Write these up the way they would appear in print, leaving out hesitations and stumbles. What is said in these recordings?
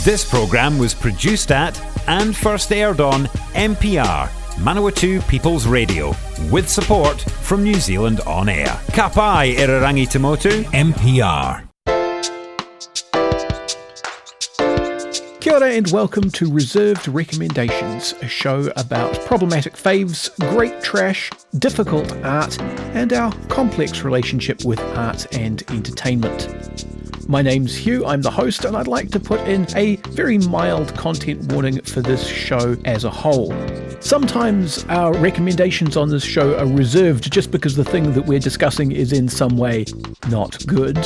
This programme was produced at and first aired on MPR, Manawatu People's Radio, with support from New Zealand On Air. Ka pai Irarangi Tamotu, MPR. Kia ora and welcome to Reserved Recommendations, a show about problematic faves, great trash, difficult art, and our complex relationship with art and entertainment. My name's Hugh, I'm the host, and I'd like to put in a very mild content warning for this show as a whole. Sometimes our recommendations on this show are reserved just because the thing that we're discussing is in some way not good.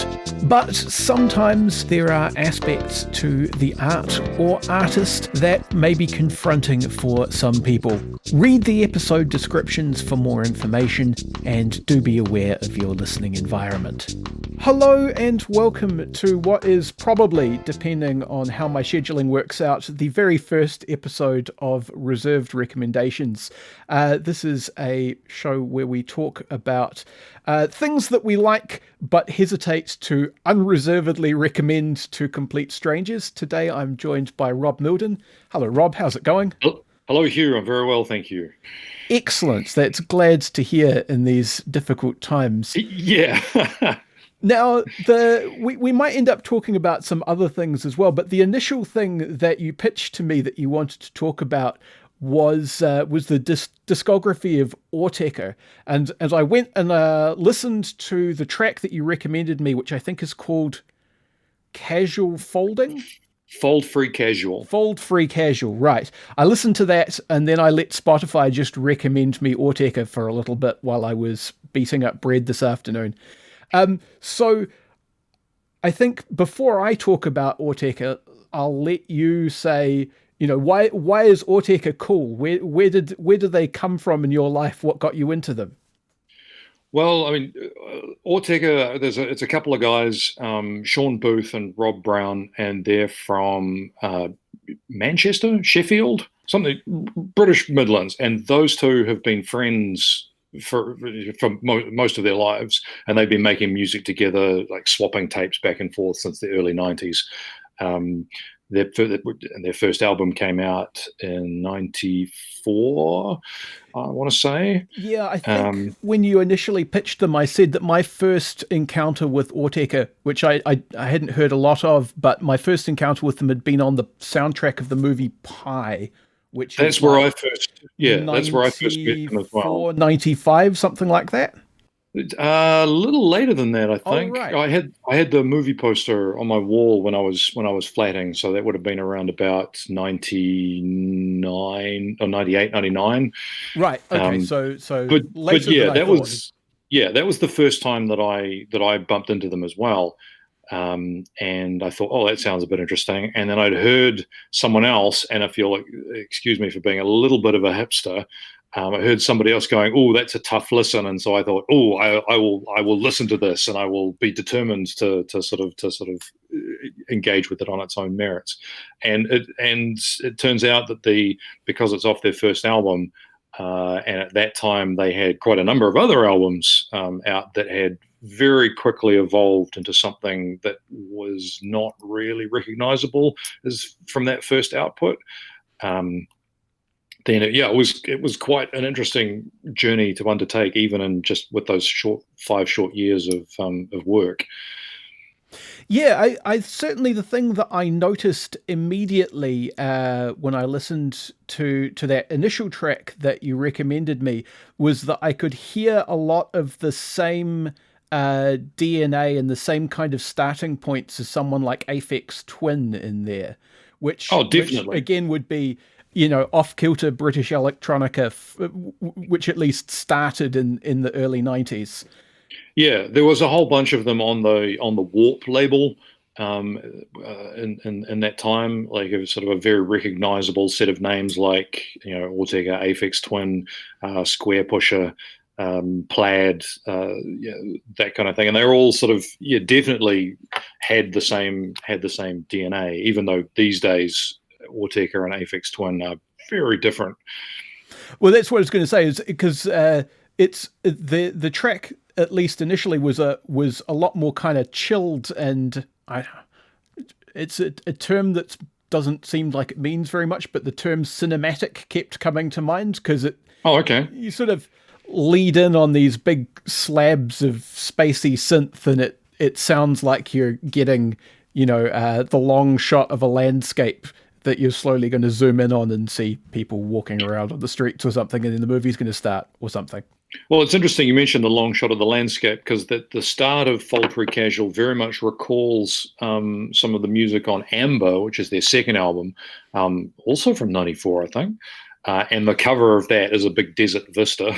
But sometimes there are aspects to the art or artist that may be confronting for some people. Read the episode descriptions for more information, and do be aware of your listening environment. Hello and welcome to what is probably, depending on how my scheduling works out, the very first episode of Reserved Recommendations. This is a show where we talk about things that we like but hesitate to unreservedly recommend to complete strangers. Today I'm joined by Rob Mildon. Hello Rob, how's it going? Hello Hugh, I'm very well, thank you. Excellent, that's glad to hear in these difficult times. Yeah. Now, we might end up talking about some other things as well, but the initial thing that you pitched to me that you wanted to talk about was the discography of Autechre. And as I went and listened to the track that you recommended me, which I think is called Casual Folding? Fold-free casual. Fold-free casual, right. I listened to that, and then I let Spotify just recommend me Autechre for a little bit while I was beating up bread this afternoon. So I think before I talk about Autechre, I'll let you say, why is Autechre cool? Where did they come from in your life? What got you into them? Well, I mean, Autechre, it's a couple of guys, Sean Booth and Rob Brown, and they're from Manchester, Sheffield, something, British Midlands, and those two have been friends for most of their lives, and they've been making music together, like swapping tapes back and forth since the early 90s. Their first album came out in 94, I want to say. Yeah, I think when you initially pitched them, I said that my first encounter with Autechre, which I hadn't heard a lot of, but my first encounter with them had been on the soundtrack of the movie Pi, that's where I first met them as well. 95, something like that. A little later than that, I think. Oh, right. I had the movie poster on my wall when I was flatting, so that would have been around about 99 or 98, 99. Right. Okay. So but later yeah, than that I thought. that was the first time that I bumped into them as well. And I thought, oh, that sounds a bit interesting. And then I'd heard someone else, and if you'll excuse me for being a little bit of a hipster, I heard somebody else going, oh, that's a tough listen. And so I thought, oh, I will listen to this, and I will be determined to sort of engage with it on its own merits. And it turns out that because it's off their first album, and at that time they had quite a number of other albums out that had very quickly evolved into something that was not really recognizable as from that first output. Then it was quite an interesting journey to undertake, even in just with those 5 short years of work. Yeah, I certainly, the thing that I noticed immediately when I listened to that initial track that you recommended me was that I could hear a lot of the same DNA and the same kind of starting points as someone like Autechre Twin in there, which again would be, off-kilter British electronica, which at least started in the early 90s. Yeah, there was a whole bunch of them on the Warp label in that time. Like, it was sort of a very recognizable set of names, like Autechre, Autechre Twin, Square Pusher, Plaid, that kind of thing, and they're all sort of definitely had the same DNA. Even though these days Autechre and Autechre Twin are very different. Well, that's what I was going to say, is because it's the track, at least initially, was a lot more kind of chilled, and it's a term that's doesn't seem like it means very much, but the term cinematic kept coming to mind because Oh, okay. you sort of lead in on these big slabs of spacey synth, and it sounds like you're getting, the long shot of a landscape that you're slowly going to zoom in on and see people walking around on the streets or something, and then the movie's going to start or something. Well, it's interesting you mentioned the long shot of the landscape, because the start of Foltry Casual very much recalls some of the music on Amber, which is their second album, also from '94, I think. And the cover of that is a big desert vista,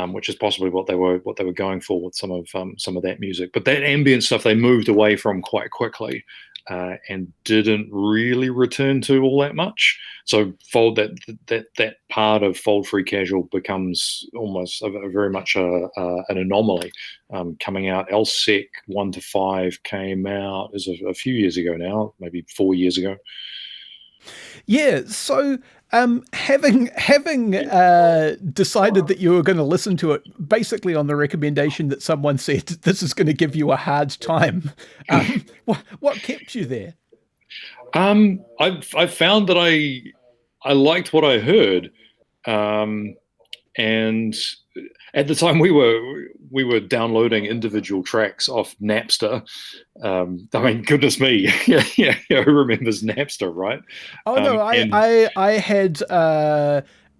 which is possibly what they were going for with some of that music. But that ambient stuff they moved away from quite quickly, and didn't really return to all that much. So that part of Fold Free Casual becomes almost very much an anomaly. Coming out, LSEC 1 to 5 came out is a few years ago now, maybe 4 years ago. Yeah, so having decided that you were going to listen to it basically on the recommendation that someone said this is going to give you a hard time, what kept you there? I found that I liked what I heard, and at the time we were downloading individual tracks off Napster. I mean, goodness me, yeah, who remembers Napster, right? Oh no, I had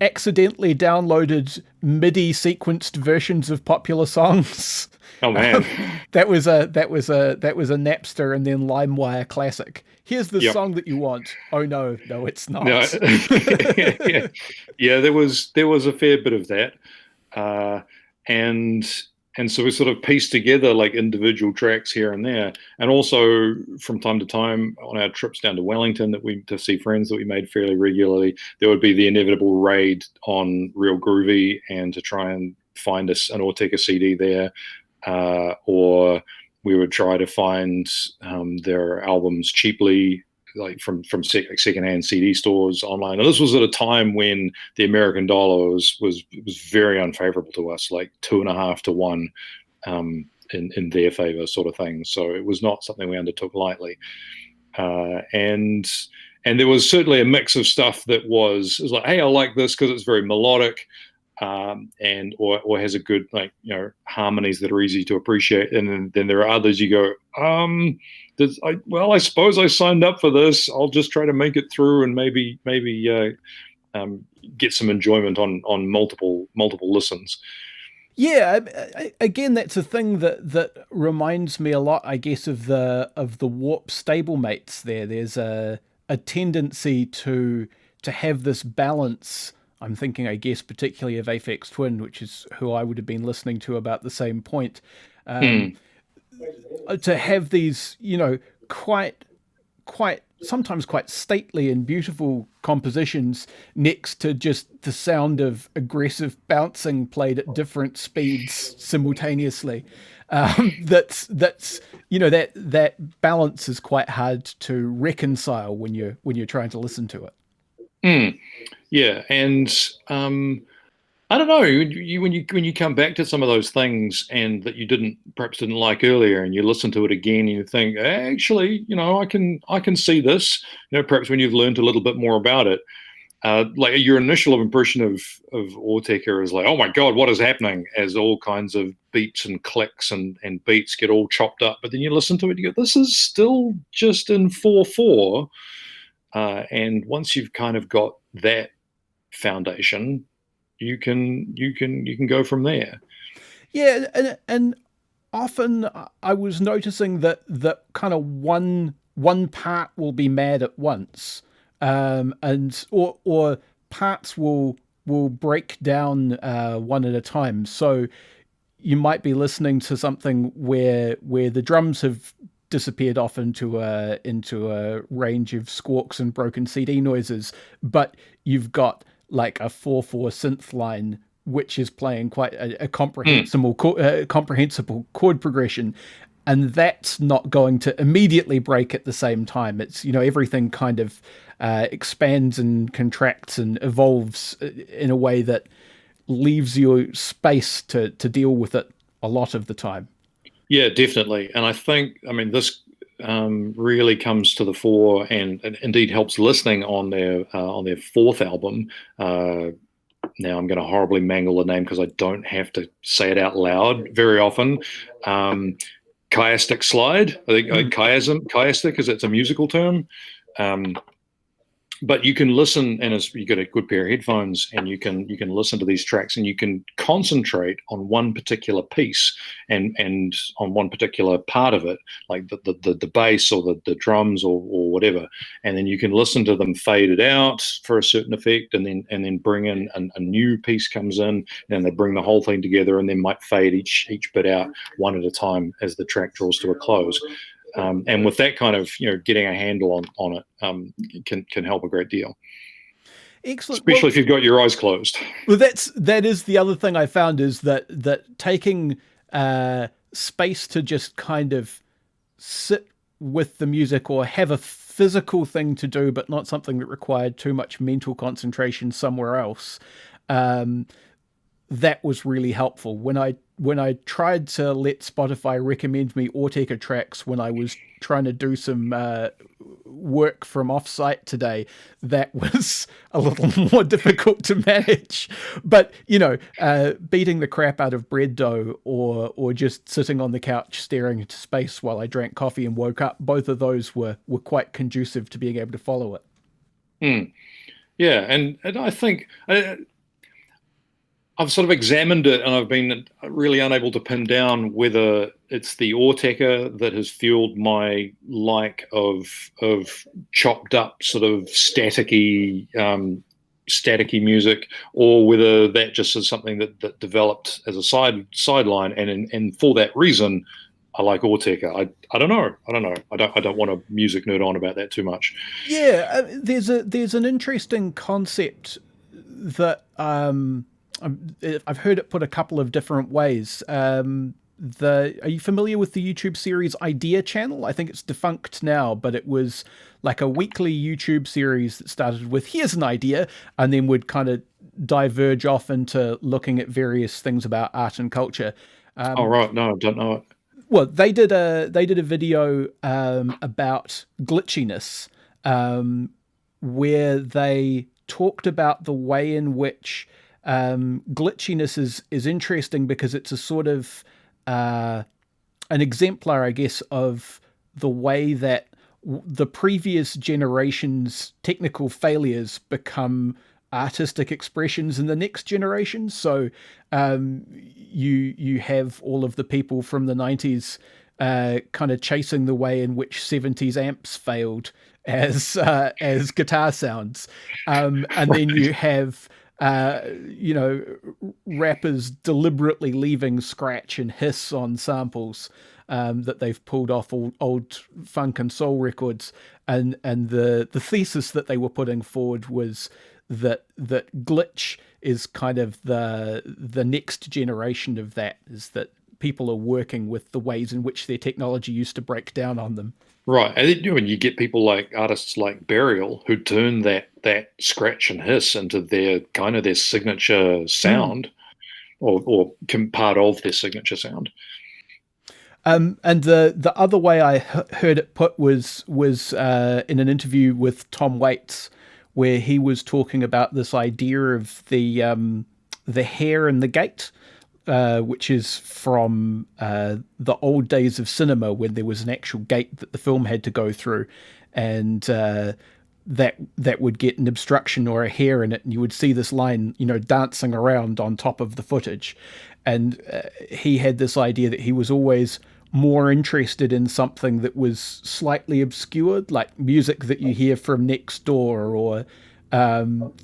accidentally downloaded MIDI sequenced versions of popular songs. Oh man, that was a Napster and then LimeWire classic. Here's the song that you want. Oh no, it's not. No. yeah, there was a fair bit of that, and so we sort of pieced together like individual tracks here and there, and also from time to time on our trips down to Wellington to see friends that we made fairly regularly, there would be the inevitable raid on Real Groovy and to try and find us an Autechre CD there, or we would try to find their albums cheaply, like from secondhand CD stores online. And this was at a time when the American dollar was very unfavorable to us, like 2.5 to 1 in their favor, sort of thing. So it was not something we undertook lightly. And there was certainly a mix of stuff that was like, hey, I like this because it's very melodic. And or has a good harmonies that are easy to appreciate, and then there are others you go, I suppose I signed up for this. I'll just try to make it through and maybe get some enjoyment on multiple listens. Yeah, again, that's a thing that reminds me a lot, I guess, of the Warp stablemates. There's a tendency to have this balance. I'm thinking, I guess, particularly of Aphex Twin, which is who I would have been listening to about the same point. To have these, quite sometimes quite stately and beautiful compositions next to just the sound of aggressive bouncing played at different speeds simultaneously. That balance is quite hard to reconcile when you're trying to listen to it. Yeah, and I don't know, when you come back to some of those things and that you perhaps didn't like earlier, and you listen to it again and you think, actually, I can see this. Perhaps when you've learned a little bit more about it, like your initial impression of Autechre is like, oh my God, what is happening? As all kinds of beats and clicks and beats get all chopped up. But then you listen to it, you go, this is still just in 4/4. And once you've kind of got that foundation, you can go from there. Yeah, and often I was noticing that kind of one part will be mad at once, and or parts will break down one at a time. So you might be listening to something where the drums have disappeared off into a range of squawks and broken CD noises, but you've got like a 4/4 synth line which is playing quite a comprehensible chord progression, and that's not going to immediately break at the same time. It's everything kind of expands and contracts and evolves in a way that leaves you space to deal with it a lot of the time. Yeah, definitely. And I think, this really comes to the fore, and indeed helps listening on their fourth album. Now I'm going to horribly mangle the name because I don't have to say it out loud very often. Chiastic slide, I think. Chiastic, because it's a musical term. But you can listen, and you get a good pair of headphones, and you can listen to these tracks, and you can concentrate on one particular piece and on one particular part of it, like the bass or the drums or whatever, and then you can listen to them faded out for a certain effect, and then bring in a new piece comes in, and they bring the whole thing together, and then might fade each bit out one at a time as the track draws to a close. And with that kind of, getting a handle on it, can help a great deal. Excellent. Especially if you've got your eyes closed. Well, that is the other thing I found, is that taking space to just kind of sit with the music, or have a physical thing to do, but not something that required too much mental concentration somewhere else. That was really helpful. When I tried to let Spotify recommend me Autechre tracks when I was trying to do some work from offsite today, that was a little more difficult to manage. But beating the crap out of bread dough, or just sitting on the couch staring into space while I drank coffee and woke up, both of those were quite conducive to being able to follow it. Yeah, and I think I've sort of examined it, and I've been really unable to pin down whether it's the Autechre that has fueled my like of chopped up sort of staticky music, or whether that just is something that developed as a sideline, and for that reason I like Autechre. I don't know. I don't want to music nerd on about that too much. Yeah, there's an interesting concept that I've heard it put a couple of different ways. Are you familiar with the YouTube series Idea Channel? I think it's defunct now, but it was like a weekly YouTube series that started with, here's an idea, and then would kind of diverge off into looking at various things about art and culture. Right. No, I don't know it. Well, they did a video about glitchiness, where they talked about the way in which glitchiness is interesting, because it's a sort of an exemplar, I guess, of the way that the previous generation's technical failures become artistic expressions in the next generation. So you have all of the people from the 90s kind of chasing the way in which 70s amps failed as guitar sounds, and then you have rappers deliberately leaving scratch and hiss on samples that they've pulled off old funk and soul records, and the thesis that they were putting forward was that glitch is kind of the next generation of that, is that people are working with the ways in which their technology used to break down on them. Right, and then when you get people like artists like Burial, who turn that scratch and hiss into their signature sound, or part of their signature sound. And the other way I heard it put was in an interview with Tom Waits, where he was talking about this idea of the hair in the gate, which is from the old days of cinema, when there was an actual gate that the film had to go through, and that would get an obstruction or a hair in it, and you would see this line, dancing around on top of the footage. And he had this idea that he was always more interested in something that was slightly obscured, like music that you hear from next door, or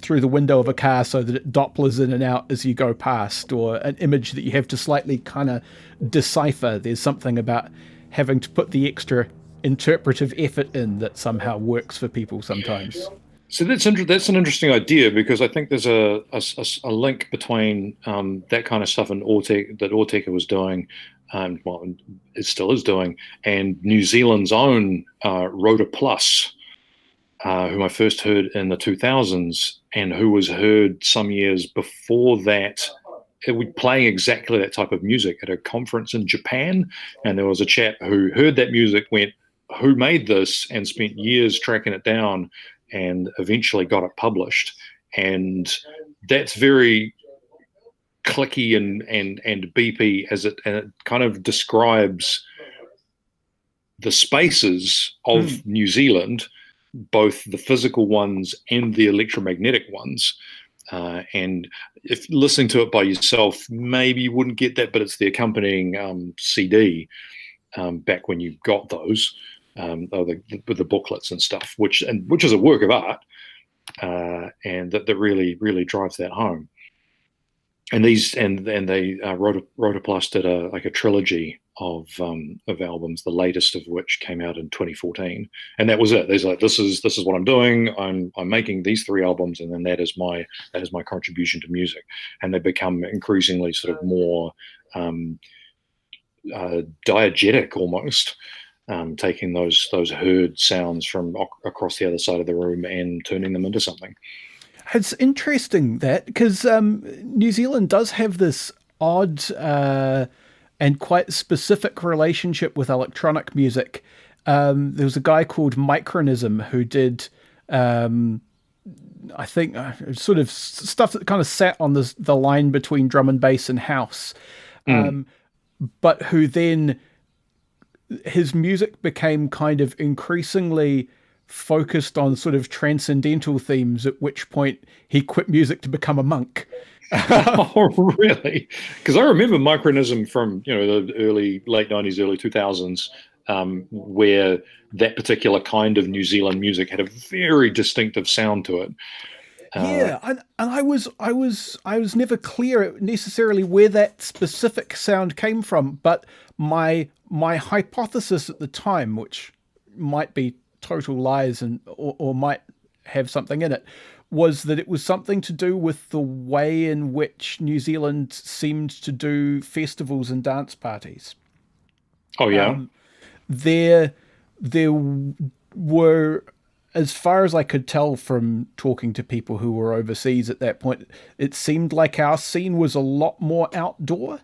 through the window of a car so that it dopplers in and out as you go past, or an image that you have to slightly kind of decipher. There's something about having to put the extra interpretive effort in that somehow works for people sometimes. So that's an interesting idea, because I think there's a link between that kind of stuff and Autechre was doing, well, it still is doing, and New Zealand's own Rhoda Plus, whom I first heard in the 2000s, and who was heard some years before that. It was playing exactly that type of music at a conference in Japan, and there was a chap who heard that music, went, who made this, and spent years tracking it down, and eventually got it published. And that's very clicky and beepy, and it kind of describes the spaces of New Zealand, both the physical ones and the electromagnetic ones. And if listening to it by yourself, maybe you wouldn't get that, but it's the accompanying CD back when you got those, with the booklets and stuff, which is a work of art, and that really, really drives that home. And they Rotoplast did a trilogy of albums, the latest of which came out in 2014, and that was it. There's like, this is what I'm doing. I'm making these 3 albums, and then that is my contribution to music. And they become increasingly sort of more diegetic almost, taking those heard sounds from across the other side of the room and turning them into something. It's interesting that, because New Zealand does have this odd and quite specific relationship with electronic music. There was a guy called Micronism who did, I think, sort of stuff that kind of sat on the line between drum and bass and house, but who then, his music became kind of increasingly focused on sort of transcendental themes, at which point he quit music to become a monk. Oh, really? Because I remember Micronism from the late 90s, early 2000s, where that particular kind of New Zealand music had a very distinctive sound to it. And I was never clear necessarily where that specific sound came from, but my hypothesis at the time, which might be total lies or might have something in it, was that it was something to do with the way in which New Zealand seemed to do festivals and dance parties. Oh yeah. There were, as far as I could tell from talking to people who were overseas at that point, it seemed like our scene was a lot more outdoor.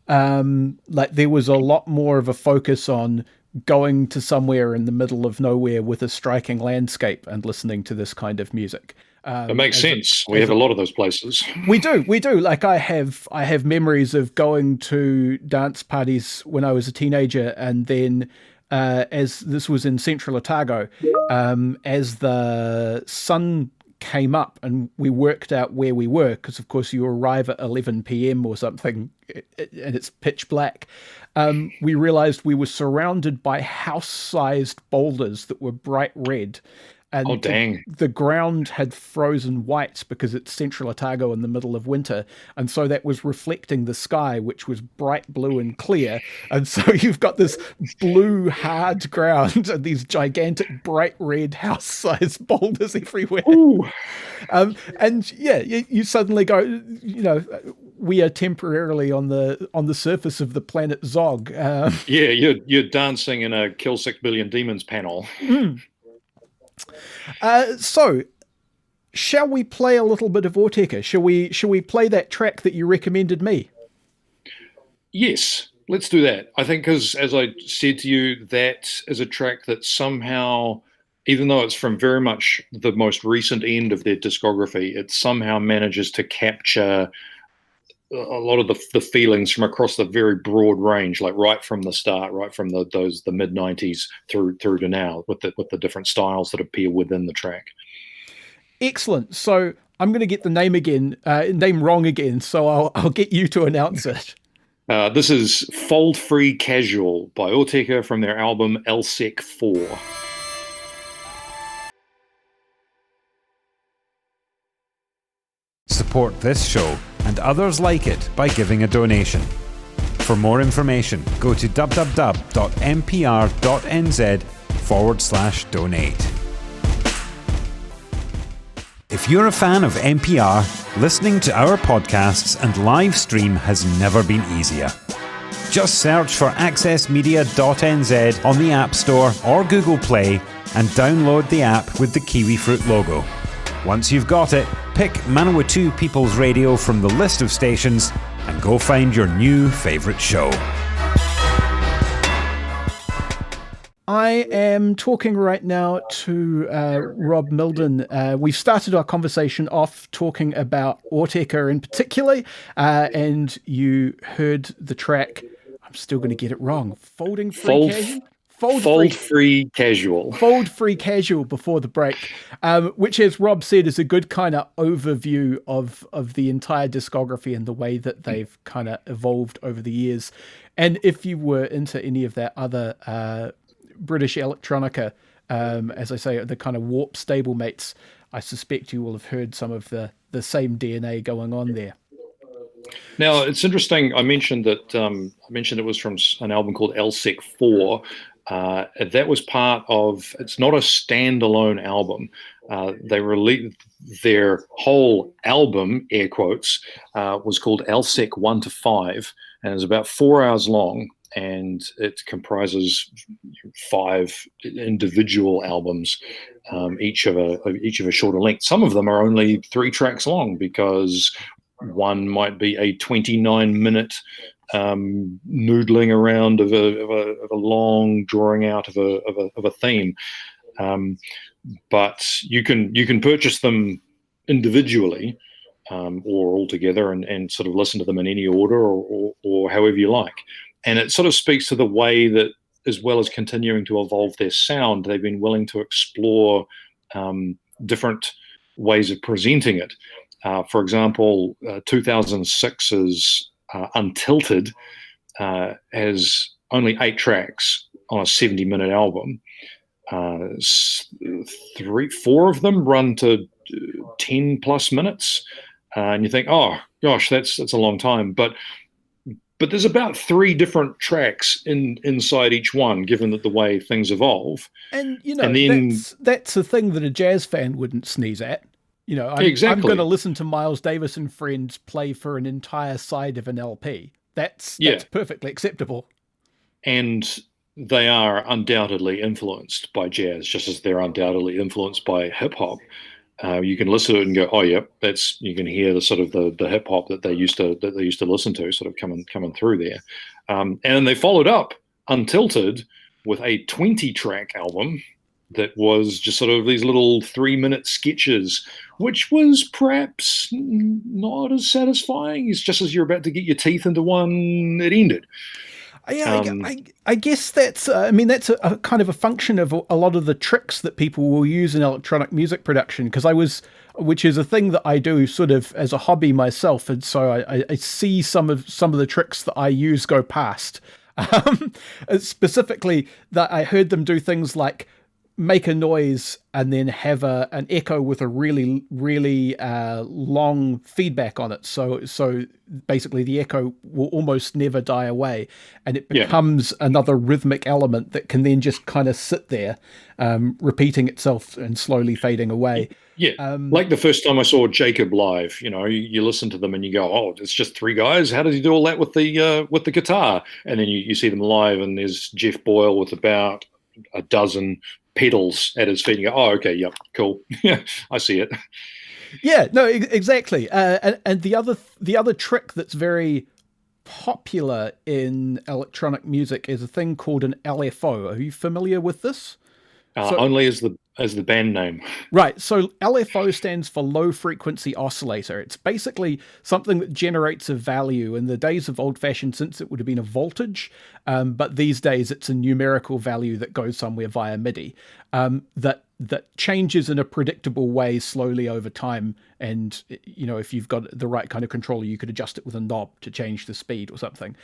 Like there was a lot more of a focus on going to somewhere in the middle of nowhere with a striking landscape and listening to this kind of music. It makes sense. We have a lot of those places. We do. Like I have memories of going to dance parties when I was a teenager, and then as this was in Central Otago, as the sun came up and we worked out where we were, because of course you arrive at 11 p.m. or something and it's pitch black. We realized we were surrounded by house-sized boulders that were bright red. And oh, dang. The ground had frozen white because it's Central Otago in the middle of winter. And so that was reflecting the sky, which was bright blue and clear. And so you've got this blue, hard ground and these gigantic, bright red house-sized boulders everywhere. And yeah, you suddenly go, we are temporarily on the surface of the planet Zog. Yeah, you're dancing in a Kill 6 Billion Demons panel. So, shall we play a little bit of Autechre? Shall we play that track that you recommended me? Yes, let's do that. I think because, as I said to you, that is a track that somehow, even though it's from very much the most recent end of their discography, it somehow manages to capture a lot of the feelings from across the very broad range, like right from the start, right from the mid 90s through to now, with the different styles that appear within the track. Excellent. So I'm going to get the name wrong again. So I'll get you to announce it. This is Fold Free Casual by Autechre from their album LSEC 4. Support this show and others like it by giving a donation. For more information, go to www.mpr.nz/donate. If you're a fan of NPR, listening to our podcasts and live stream has never been easier. Just search for accessmedia.nz on the App Store or Google Play and download the app with the kiwi fruit logo. Once you've got it, pick Manawatu People's Radio from the list of stations and go find your new favourite show. I am talking right now to Rob Mildon. We've started our conversation off talking about Autechre in particular, and you heard the track. I'm still going to get it wrong. Fold free casual. Fold free casual before the break, which, as Rob said, is a good kind of overview of the entire discography and the way that they've kind of evolved over the years. And if you were into any of that other British electronica, as I say, the kind of Warp stablemates, I suspect you will have heard some of the same DNA going on there. Now, it's interesting. I mentioned that it was from an album called Autechre 4. That was part of. It's not a standalone album. They released their whole album, air quotes, was called Autechre 1 to 5, and it's about 4 hours long. And it comprises 5 individual albums, each of a shorter length. Some of them are only 3 tracks long, because one might be a 29-minute noodling around of a long drawing out of a theme. But you can purchase them individually or all together and sort of listen to them in any order or however you like. And it sort of speaks to the way that, as well as continuing to evolve their sound, they've been willing to explore different ways of presenting it. For example, 2006's Untilted has only 8 tracks on a 70-minute album. 4 of them run to 10 plus minutes, and you think, oh gosh, that's a long time. But there's about 3 different tracks inside each one, given that the way things evolve. And then, that's a thing that a jazz fan wouldn't sneeze at. I'm going to listen to Miles Davis and Friends play for an entire side of an LP. That's perfectly acceptable. And they are undoubtedly influenced by jazz, just as they're undoubtedly influenced by hip hop. You can listen to it and go, oh yeah, you can hear the sort of the hip hop that they used to listen to, sort of coming through there. And they followed up Untilted with a 20-track album that was just sort of these little 3-minute sketches, which was perhaps not as satisfying. It's just as you're about to get your teeth into one, it ended. Yeah, I guess that's a kind of a function of a lot of the tricks that people will use in electronic music production, which is a thing that I do sort of as a hobby myself, and so I see some of the tricks that I use go past. Specifically, that I heard them do things like make a noise and then have an echo with a really, really long feedback on it. So basically the echo will almost never die away, and it becomes another rhythmic element that can then just kind of sit there, repeating itself and slowly fading away. Yeah, like the first time I saw Jacob live, you listen to them and you go, oh, it's just 3 guys. How does he do all that with the guitar? And then you see them live, and there's Jeff Boyle with about a dozen pedals at his feet. And you go, oh, okay, yep, cool. Yeah, I see it. Yeah, no, exactly. And the other trick that's very popular in electronic music is a thing called an LFO. Are you familiar with this? Only as the band name. Right. So LFO stands for low frequency oscillator. It's basically something that generates a value. In the days of old-fashioned synths, it would have been a voltage, but these days it's a numerical value that goes somewhere via MIDI, that changes in a predictable way slowly over time. And, if you've got the right kind of controller, you could adjust it with a knob to change the speed or something.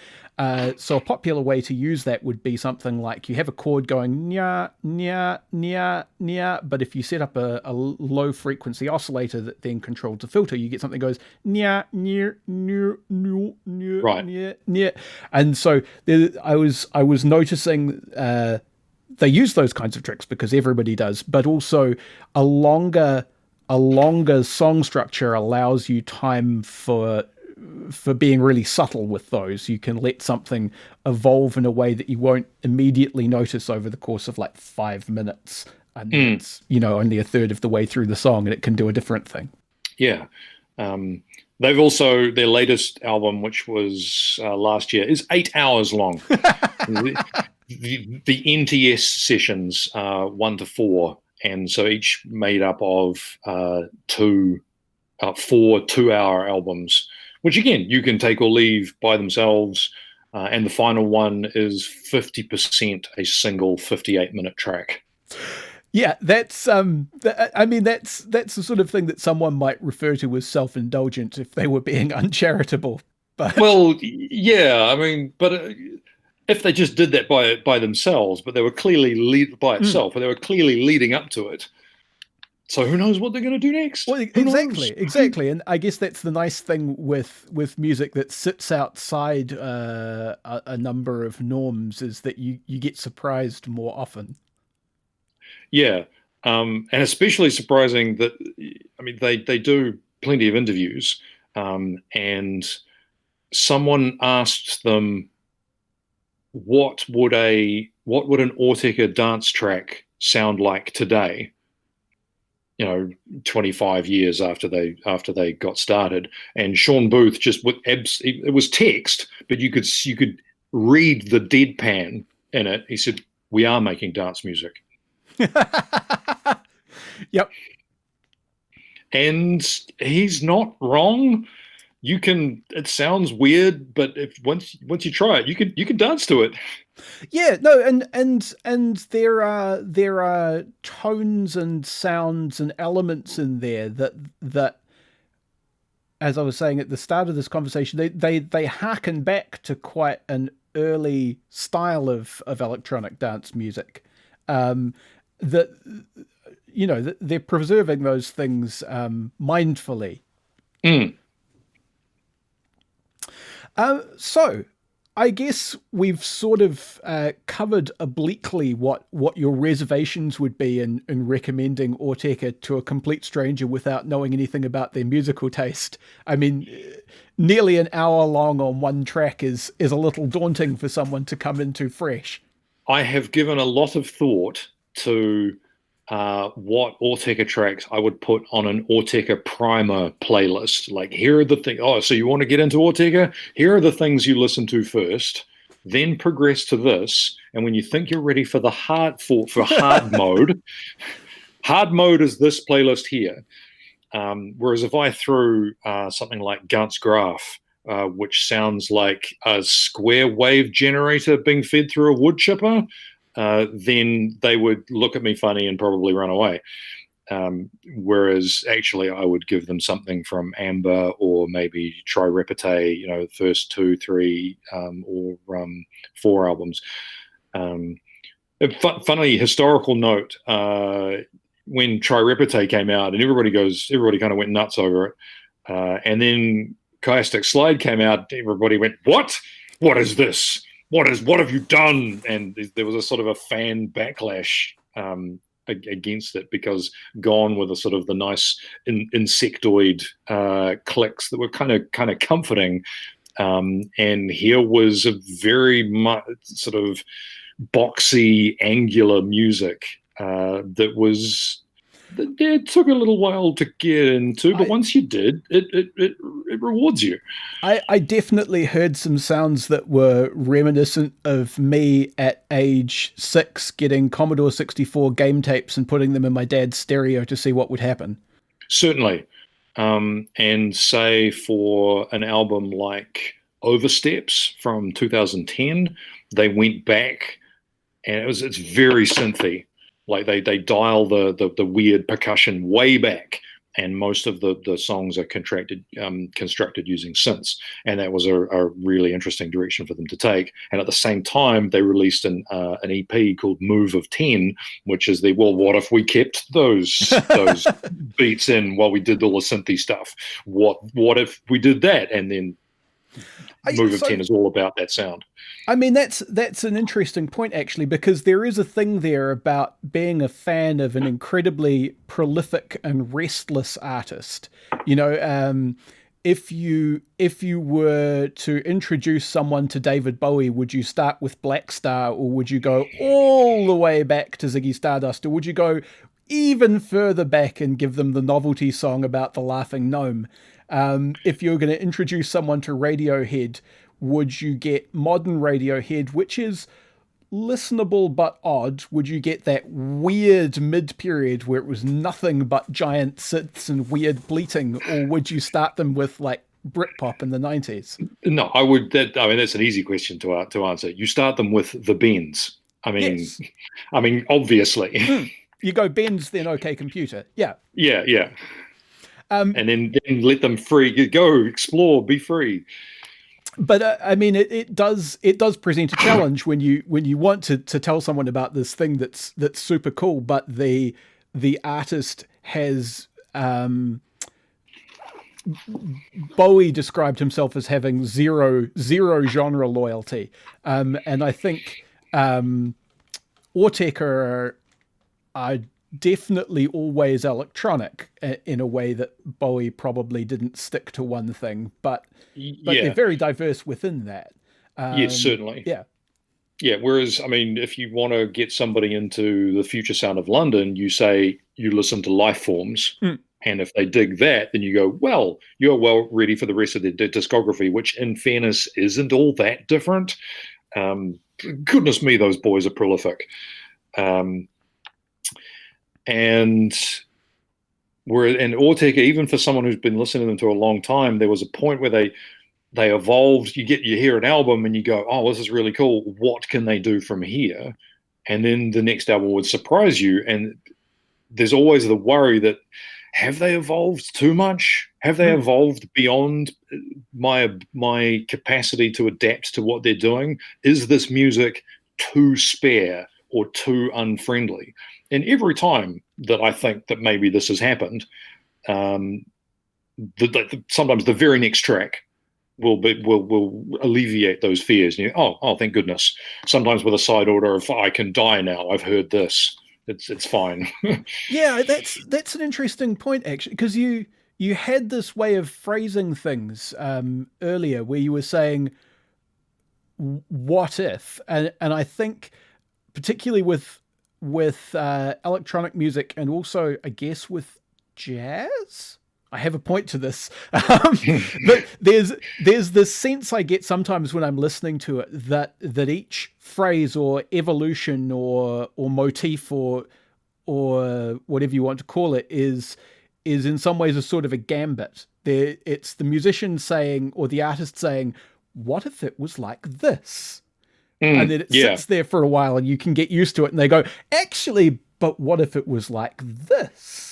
So a popular way to use that would be something like you have a chord going nya, nya, nya, nya, but if you set up a low frequency oscillator that then controls the filter, you get something that goes nya, nya, nya, nya, nya, right. nya, nya. And so I was noticing they use those kinds of tricks because everybody does, but also a longer song structure allows you time for being really subtle with those. You can let something evolve in a way that you won't immediately notice over the course of like 5 minutes, and it's only a third of the way through the song, and it can do a different thing. Yeah. They've also, their latest album, which was last year, is 8 hours long. the NTS sessions are 1 to 4, and so each made up of 4 2-hour albums, which again you can take or leave by themselves. And the final one is 50% a single 58-minute track. Yeah, that's that's the sort of thing that someone might refer to as self-indulgent if they were being uncharitable. But well, yeah, I mean, but if they just did that by themselves, but they were clearly by itself, but they were clearly leading up to it. So who knows what they're going to do next? Well, exactly. And I guess that's the nice thing with music that sits outside a number of norms, is that you get surprised more often. Yeah, and especially surprising that, I mean, they do plenty of interviews, and someone asked them what would an Autechre dance track sound like today, 25 years after they got started. And Sean Booth it was text, but you could read the deadpan in it. He said, "We are making dance music." Yep. And he's not wrong. It sounds weird, but once you try it, you can dance to it. Yeah, no, and there are tones and sounds and elements in there that, as I was saying at the start of this conversation, they harken back to quite an early style of electronic dance music. That they're preserving those things mindfully. So I guess we've sort of covered obliquely what your reservations would be in recommending Autechre to a complete stranger without knowing anything about their musical taste. I mean, nearly an hour long on one track is a little daunting for someone to come into fresh. I have given a lot of thought to what Autechre tracks I would put on an Autechre primer playlist. Like, here are the things. Oh, so you want to get into Autechre? Here are the things you listen to first, then progress to this. And when you think you're ready for the hard mode, hard mode is this playlist here. Whereas if I threw something like Gantz Graph, which sounds like a square wave generator being fed through a wood chipper, then they would look at me funny and probably run away. Whereas actually I would give them something from Amber or maybe Try Repete, the first 2, 3, or 4 albums. Funny historical note, when Try Repete came out and everybody kind of went nuts over it. And then Chiastic Slide came out, everybody went, "What? What is this? What have you done?" And there was a sort of a fan backlash against it, because gone were the sort of the nice insectoid clicks that were kind of comforting, and here was a very much sort of boxy, angular music it took a little while to get into, but once you did, it rewards you. I definitely heard some sounds that were reminiscent of me at age 6 getting Commodore 64 game tapes and putting them in my dad's stereo to see what would happen. Certainly. And say for an album like Oversteps from 2010, they went back and it's very synthy. Like they dial the weird percussion way back, and most of the songs are constructed using synths, and that was a really interesting direction for them to take. And at the same time, they released an EP called Move of 10, which is what if we kept those beats in while we did all the synthy stuff? What if we did that? And then Move of 10 is all about that sound. I mean, that's an interesting point, actually, because there is a thing there about being a fan of an incredibly prolific and restless artist. If you were to introduce someone to David Bowie, would you start with Black Star, or would you go all the way back to Ziggy Stardust, or would you go even further back and give them the novelty song about the laughing gnome? If you're going to introduce someone to Radiohead, would you get modern Radiohead, which is listenable but odd? Would you get that weird mid-period where it was nothing but giant synths and weird bleating, or would you start them with like Britpop in the 90s? No, I would. I mean, that's an easy question to answer. You start them with the bends. Yes. Obviously. You go Bends, then OK Computer. Yeah. Yeah. And then let them free. You go explore, be free. But I mean, it does present a challenge when you want to tell someone about this thing that's super cool, but the artist has Bowie described himself as having zero genre loyalty, and I think Autechre are definitely always electronic in a way that Bowie probably didn't stick to one thing, but they're very diverse within that. Yes, certainly. Yeah. Whereas, I mean, if you want to get somebody into the future sound of London, you say you listen to Life Forms. And if they dig that, then you go, well, you're well ready for the rest of their discography, which in fairness isn't all that different. Goodness me, those boys are prolific. And Autechre, even for someone who's been listening to them for a long time, there was a point where they evolved. You hear an album and you go, oh, this is really cool. What can they do from here? And then the next album would surprise you. And there's always the worry that, have they evolved too much? Have they evolved beyond my capacity to adapt to what they're doing? Is this music too spare or too unfriendly? And every time that I think that maybe this has happened, sometimes the very next track will alleviate those fears. And oh, thank goodness. Sometimes with a side order of, I can die now, I've heard this. It's fine. Yeah, that's an interesting point, actually, because you had this way of phrasing things earlier where you were saying, what if? And I think particularly with electronic music, and also I guess with jazz, I have a point to this. But there's this sense I get sometimes when I'm listening to it that each phrase or evolution or motif or whatever you want to call it is in some ways a sort of a gambit. It's the musician saying, or the artist saying, what if it was like this? And then it sits there for a while and you can get used to it, and they go, actually, but what if it was like this?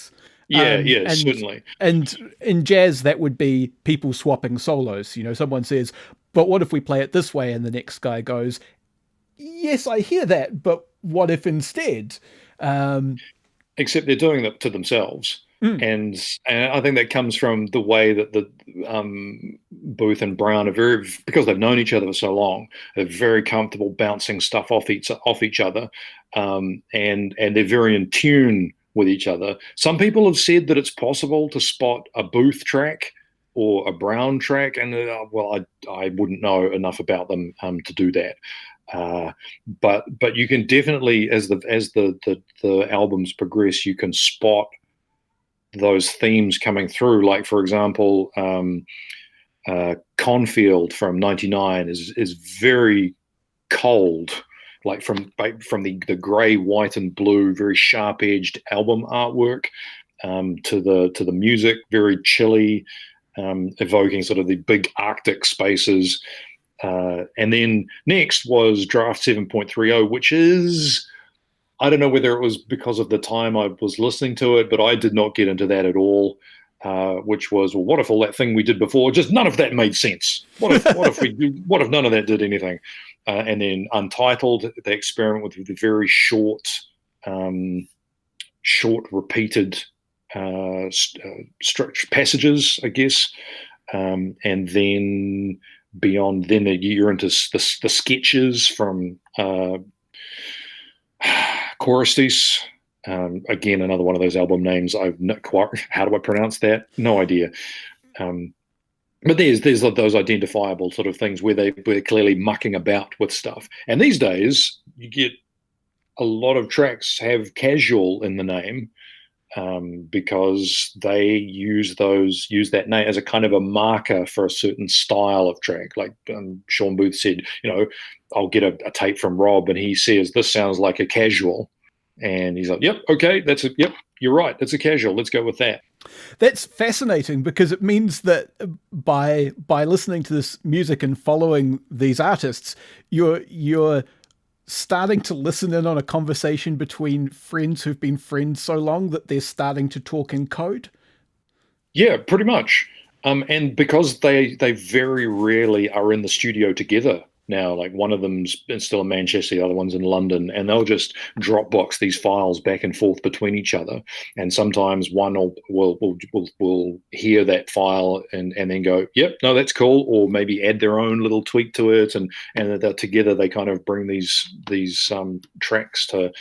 Certainly. And in jazz, that would be people swapping solos. Someone says, but what if we play it this way? And the next guy goes, yes, I hear that, but what if instead? Except they're doing that to themselves. And I think that comes from the way that the Booth and Brown are because they've known each other for so long, they're very comfortable bouncing stuff off each other, and they're very in tune with each other. Some people have said that it's possible to spot a Booth track or a Brown track, and I wouldn't know enough about them to do that. But you can definitely, as the albums progress, you can spot those themes coming through. Like, for example, Confield from '99 is very cold, like from the grey, white, and blue, very sharp-edged album artwork, to the music, very chilly, evoking sort of the big Arctic spaces. And then next was Draft 7.30, which is, I don't know whether it was because of the time I was listening to it, but I did not get into that at all. Which was, well, what if all that thing we did before, just none of that made sense? What if none of that did anything? And then Untitled, they experiment with the very short repeated structure passages, I guess. And then beyond, then you're into the sketches from Choristes. Again, another one of those album names. I've not quite. How do I pronounce that? No idea. But there's those identifiable sort of things where they're clearly mucking about with stuff. And these days, you get a lot of tracks have casual in the name, because they use that name as a kind of a marker for a certain style of track. Like Sean Booth said, I'll get a tape from Rob and he says, this sounds like a casual. And he's like, yep, okay, yep, you're right, it's a casual, let's go with that. That's fascinating, because it means that by listening to this music and following these artists, you're starting to listen in on a conversation between friends who've been friends so long that they're starting to talk in code. Yeah, pretty much. And because they very rarely are in the studio together now, like one of them's still in Manchester, the other one's in London, and they'll just Dropbox these files back and forth between each other. And sometimes one will hear that file and then go, yep, no, that's cool, or maybe add their own little tweak to it, and together they kind of bring these tracks to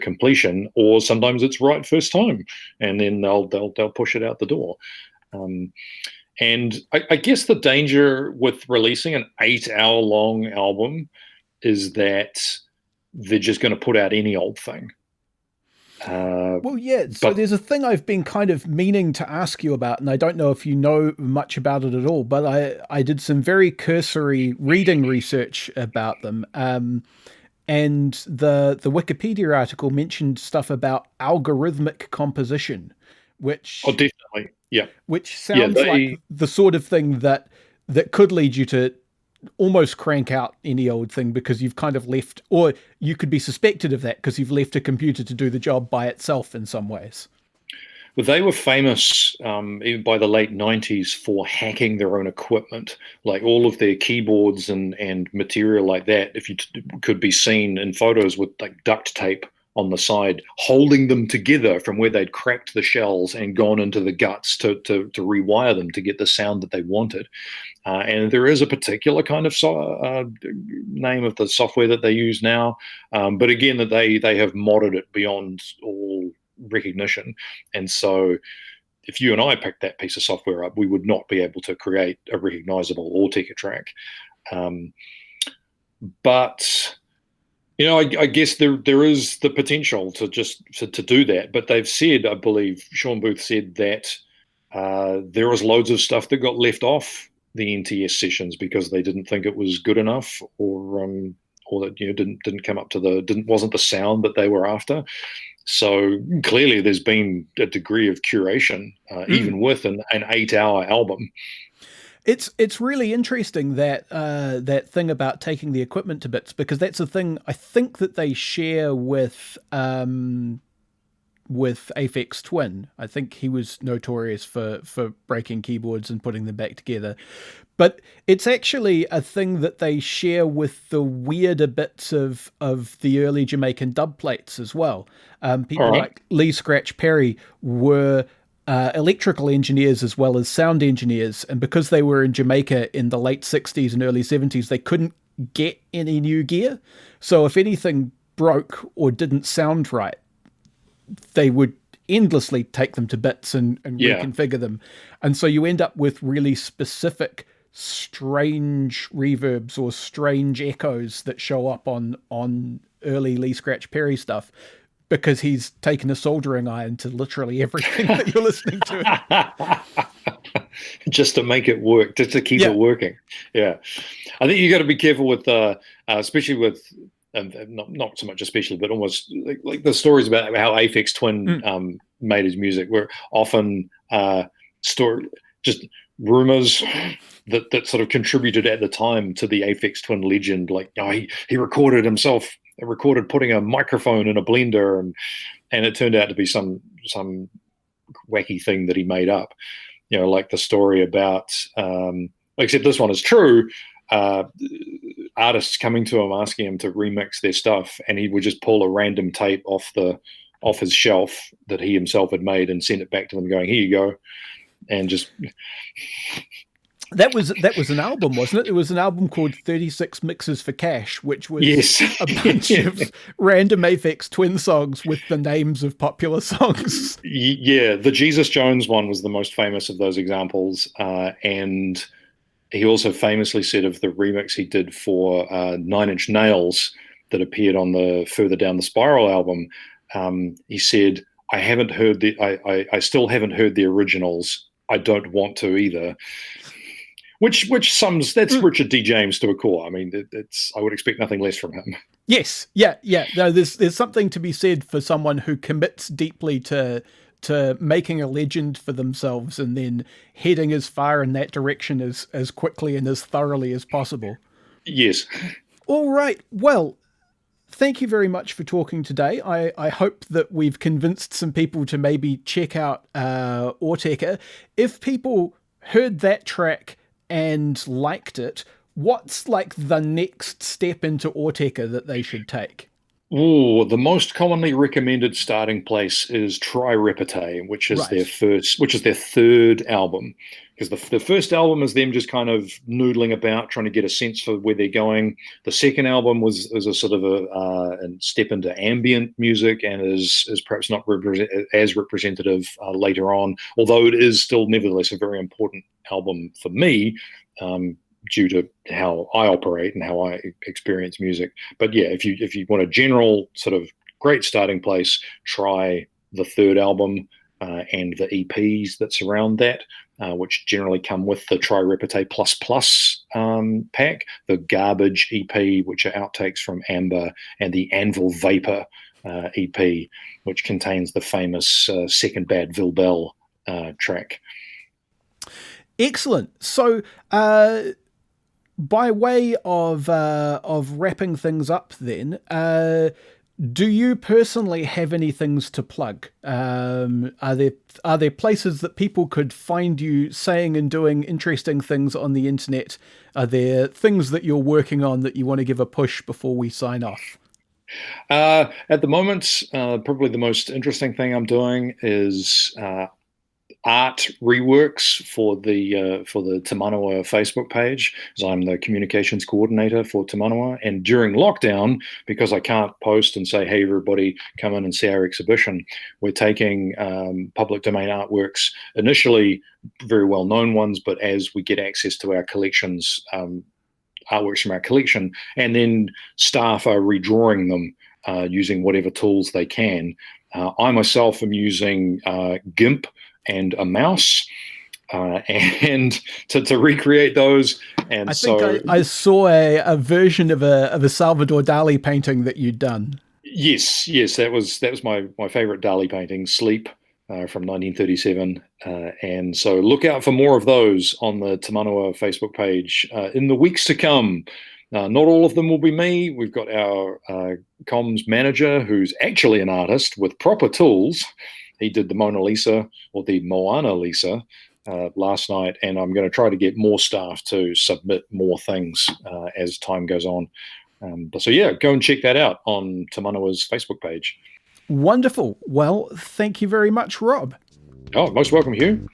completion. Or sometimes it's right first time, and then they'll push it out the door. And I guess the danger with releasing an 8-hour-long album is that they're just going to put out any old thing. Well, yeah. So there's a thing I've been kind of meaning to ask you about, and I don't know if you know much about it at all, but I did some very cursory reading research about them. And the Wikipedia article mentioned stuff about algorithmic composition, which... Oh, definitely. Yeah. Which sounds like the sort of thing that could lead you to almost crank out any old thing, because you've kind of left, or you could be suspected of that because you've left a computer to do the job by itself in some ways. Well, they were famous even by the late 90s for hacking their own equipment. Like all of their keyboards and material like that, if you could be seen in photos with like duct tape on the side, holding them together from where they'd cracked the shells and gone into the guts to rewire them to get the sound that they wanted. And there is a particular kind of name of the software that they use now. But again, that they have modded it beyond all recognition. And so if you and I picked that piece of software up, we would not be able to create a recognizable Autechre track. But... I guess there is the potential to do that, but they've said, I believe Sean Booth said that there was loads of stuff that got left off the NTS sessions because they didn't think it was good enough, or that didn't come up to wasn't the sound that they were after. So clearly, there's been a degree of curation, even with an 8-hour album. It's really interesting that that thing about taking the equipment to bits, because that's a thing I think that they share with Autechre Twin. I think he was notorious for breaking keyboards and putting them back together. But it's actually a thing that they share with the weirder bits of the early Jamaican dub plates as well. People like Lee Scratch Perry were electrical engineers as well as sound engineers, and because they were in Jamaica in the late 60s and early 70s, they couldn't get any new gear. So if anything broke or didn't sound right, they would endlessly take them to bits and reconfigure them. And so you end up with really specific strange reverbs or strange echoes that show up on early Lee Scratch Perry stuff, because he's taken a soldering iron to literally everything that you're listening to. Just to make it work, just to keep it working. Yeah. I think you got to be careful with, especially with, not so much especially, but almost like the stories about how Autechre Twin made his music were often just rumors that sort of contributed at the time to the Autechre Twin legend. Like, he recorded himself. Recorded putting a microphone in a blender, and it turned out to be some wacky thing that he made up. Like the story about, except this one is true, artists coming to him asking him to remix their stuff, and he would just pull a random tape off his shelf that he himself had made and send it back to them going, here you go. And just... That was an album, wasn't it? It was an album called 36 Mixes for Cash, which was a bunch of random Autechre Twin songs with the names of popular songs. Yeah, the Jesus Jones one was the most famous of those examples. And he also famously said of the remix he did for 9 Inch Nails that appeared on the Further Down the Spiral album, he said, I haven't heard I still haven't heard the originals. I don't want to either. Which that's Richard D. James to a core. I mean, I would expect nothing less from him. Yes, yeah. No, there's something to be said for someone who commits deeply to making a legend for themselves and then heading as far in that direction as quickly and as thoroughly as possible. Yes. All right. Well, thank you very much for talking today. I hope that we've convinced some people to maybe check out Autechre. If people heard that track and liked it, what's like the next step into Autechre that they should take? Oh, the most commonly recommended starting place is Try Repete, which is their third album. Because the first album is them just kind of noodling about, trying to get a sense for where they're going. The second album was a sort of a step into ambient music and is perhaps not as representative later on, although it is still nevertheless a very important album for me, due to how I operate and how I experience music. But yeah, if you want a general sort of great starting place, try the third album and the EPs that surround that, which generally come with the Try Repete Plus pack, the Garbage EP, which are outtakes from Amber, and the Anvil Vapor EP, which contains the famous Second Bad Vilbel track. Excellent. So, by way of wrapping things up then, do you personally have any things to plug? Are there places that people could find you saying and doing interesting things on the internet? Are there things that you're working on that you want to give a push before we sign off? At the moment, probably the most interesting thing I'm doing is art reworks for the Te Manawa Facebook page, as I'm the communications coordinator for Te Manawa. And during lockdown, because I can't post and say, hey, everybody, come in and see our exhibition, we're taking public domain artworks, initially very well-known ones, but as we get access to our collections, artworks from our collection, and then staff are redrawing them using whatever tools they can. I myself am using GIMP and a mouse and to recreate those. And I think I saw a version of a Salvador Dali painting that you'd done. Yes, that was my favorite Dali painting, Sleep, from 1937. And so look out for more of those on the Te Manawa Facebook page in the weeks to come. Not all of them will be me. We've got our comms manager, who's actually an artist with proper tools. He did the Mona Lisa, or the Moana Lisa, last night, and I'm going to try to get more staff to submit more things as time goes on. So yeah, go and check that out on Te Manawa's Facebook page. Wonderful. Well, thank you very much, Rob. Oh, most welcome, Hugh.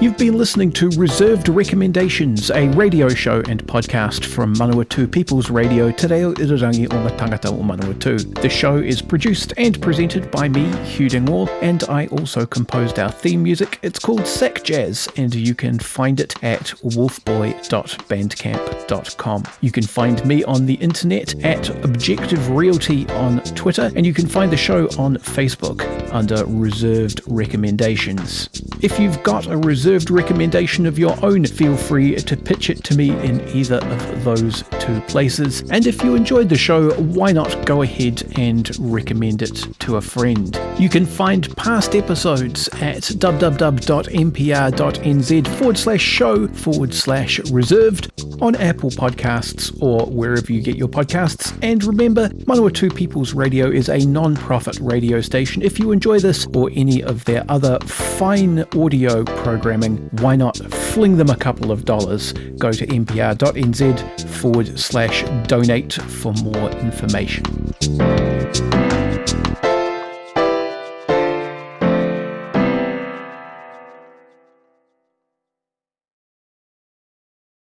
You've been listening to Reserved Recommendations, a radio show and podcast from Manawatu People's Radio, Te Reo Irirangi o ngā tangata o Manawatu. The show is produced and presented by me, Hugh Dingwall, and I also composed our theme music. It's called Sack Jazz, and you can find it at wolfboy.bandcamp.com. You can find me on the internet at Objective Realty on Twitter, and you can find the show on Facebook under Reserved Recommendations. If you've got a reserved recommendation of your own, feel free to pitch it to me in either of those two places. And if you enjoyed the show, why not go ahead and recommend it to a friend? You can find past episodes at www.mpr.nz/show/reserved on Apple Podcasts or wherever you get your podcasts. And remember, Manawatu People's Radio is a non-profit radio station. If you enjoy this or any of their other fine audio programming, why not fling them a couple of dollars? Go to mpr.nz/donate for more information.